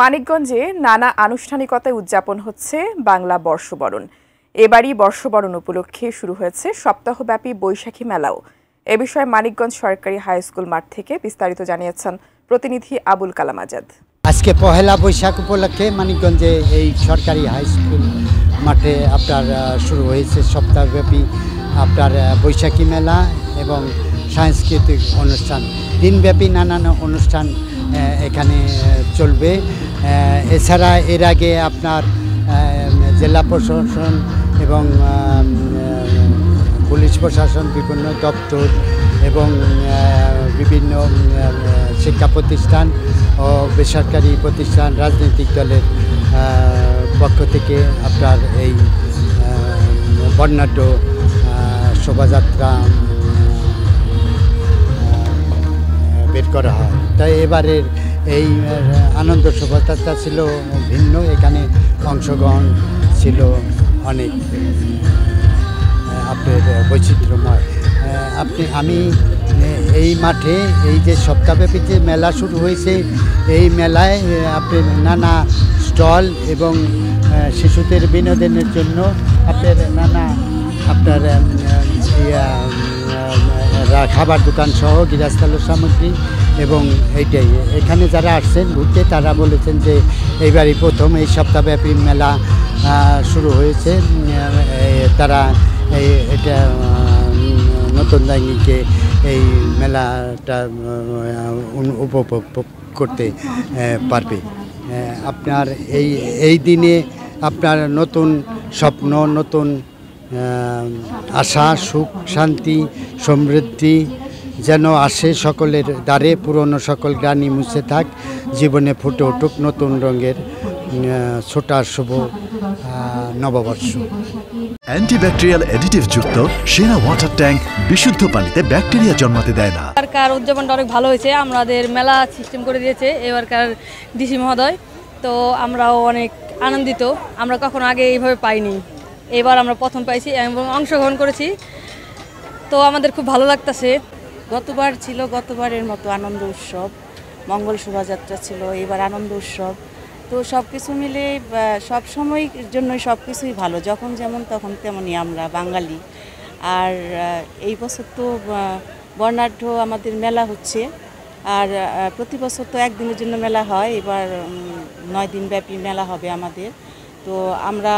মানিকগঞ্জে নানা আনুষ্ঠানিকতায় উদযাপন হচ্ছে বাংলা বর্ষবরণ। এবারই বর্ষবরণ উপলক্ষে শুরু হয়েছে সপ্তাহব্যাপী বৈশাখী মেলাও। এ বিষয়ে মানিকগঞ্জ সরকারি হাই স্কুল মাঠ থেকে বিস্তারিত জানিয়েছেন প্রতিনিধি আবুল কালাম আজাদ। আজকে পহেলা বৈশাখ উপলক্ষে মানিকগঞ্জে এই সরকারি হাই স্কুল মাঠে আপনার শুরু হয়েছে সপ্তাহব্যাপী আপনার বৈশাখী মেলা এবং সাংস্কৃতিক অনুষ্ঠান। দিনব্যাপী নানান অনুষ্ঠান এখানে চলবে। এছাড়া এর আগে আপনার জেলা প্রশাসন এবং পুলিশ প্রশাসন, বিভিন্ন দপ্তর এবং বিভিন্ন শিক্ষা প্রতিষ্ঠান ও বেসরকারি প্রতিষ্ঠান, রাজনৈতিক দলের পক্ষ থেকে আপনার এই বর্ণাঢ্য শোভাযাত্রা বের করা হয়। তাই এবারের এই আনন্দ শোভাযাত্রা ছিল ভিন্ন। এখানে অংশগ্রহণ ছিল অনেক আপনার বৈচিত্র্যময়। আমি এই মাঠে এই যে সপ্তাহব্যাপী যে মেলা শুরু হয়েছে, এই মেলায় আপনার নানা স্টল এবং শিশুদের বিনোদনের জন্য আপনার নানা আপনার খাবার দোকান সহ গৃহস্থালী সামগ্রী এবং এইটাই এখানে যারা আসছেন ঘুরতে তারা বলেছেন যে এইবারই প্রথম এই সপ্তাহব্যাপী মেলা শুরু হয়েছে। তারা এটা নতুন দাঙ্গিকে এই মেলাটা উপভোগ করতে পারবে। আপনার এই দিনে আপনার নতুন স্বপ্ন, নতুন আশা, সুখ, শান্তি, সমৃদ্ধি যেন আসে সকলের দ্বারে। পুরনো সকল গ্লানি মুছে থাক, জীবনে ফুটে উঠুক নতুন রঙের ছোটা শুভ নববর্ষ। অ্যান্টিব্যাকটেরিয়াল অ্যাডিটিভ যুক্ত সেরা ওয়াটার ট্যাঙ্ক বিশুদ্ধ পানিতে ব্যাকটেরিয়া জন্মাতে দেয় না। এবারকার উদযাপনটা অনেক ভালো হয়েছে। আমাদের মেলা সিস্টেম করে দিয়েছে এবারকার ডিসি মহোদয়, তো আমরাও অনেক আনন্দিত। আমরা কখনো আগে এইভাবে পাইনি, এবার আমরা প্রথম পাইছি এবং অংশগ্রহণ করেছি, তো আমাদের খুব ভালো লাগতেছে। গতবার ছিল গতবারের মতো আনন্দ উৎসব, মঙ্গল শোভাযাত্রা ছিল, এবার আনন্দ উৎসব। তো সব কিছু মিলে সব সময়ের জন্যই সব কিছুই ভালো, যখন যেমন তখন তেমনই আমরা বাঙালি। আর এই বছর তো বর্ণাঢ্য আমাদের মেলা হচ্ছে, আর প্রতি বছর তো একদিনের জন্য মেলা হয়, এবার 9 দিন ব্যাপী মেলা হবে আমাদের। তো আমরা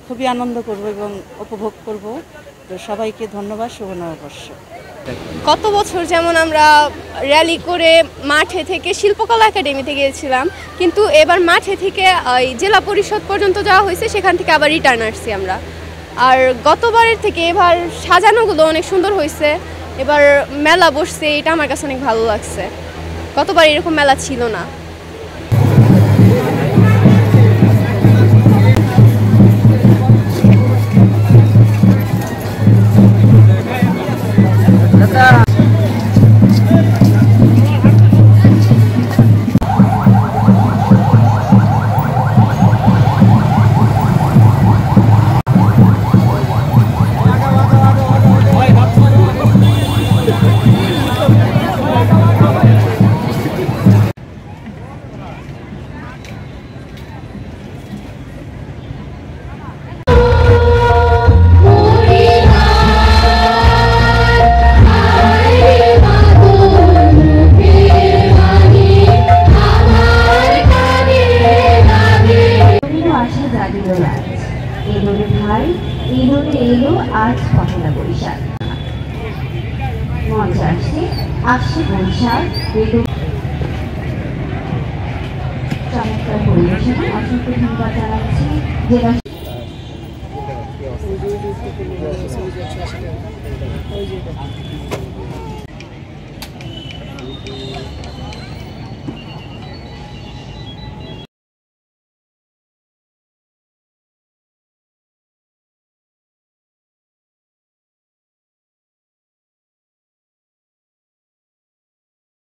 খুবই আনন্দ করব এবং উপভোগ করব। তো সবাইকে ধন্যবাদ, শুভ নববর্ষ। গত বছর যেমন আমরা র্যালি করে মাঠে থেকে শিল্পকলা একাডেমিতে গিয়েছিলাম, কিন্তু এবার মাঠে থেকে জেলা পরিষদ পর্যন্ত যাওয়া হয়েছে, সেখান থেকে আবার রিটার্ন আসছি আমরা। আর গতবারের থেকে এবার সাজানোগুলো অনেক সুন্দর হয়েছে, এবার মেলা বসছে, এটা আমার কাছে অনেক ভালো লাগছে। গতবার এরকম মেলা ছিল না। আজ পহেলা বৈশাখ মঞ্চে আসছে বৈশাখ চমৎকার পরিবেশনা। অসংখ্য ধন্যবাদ জানাচ্ছি জেলা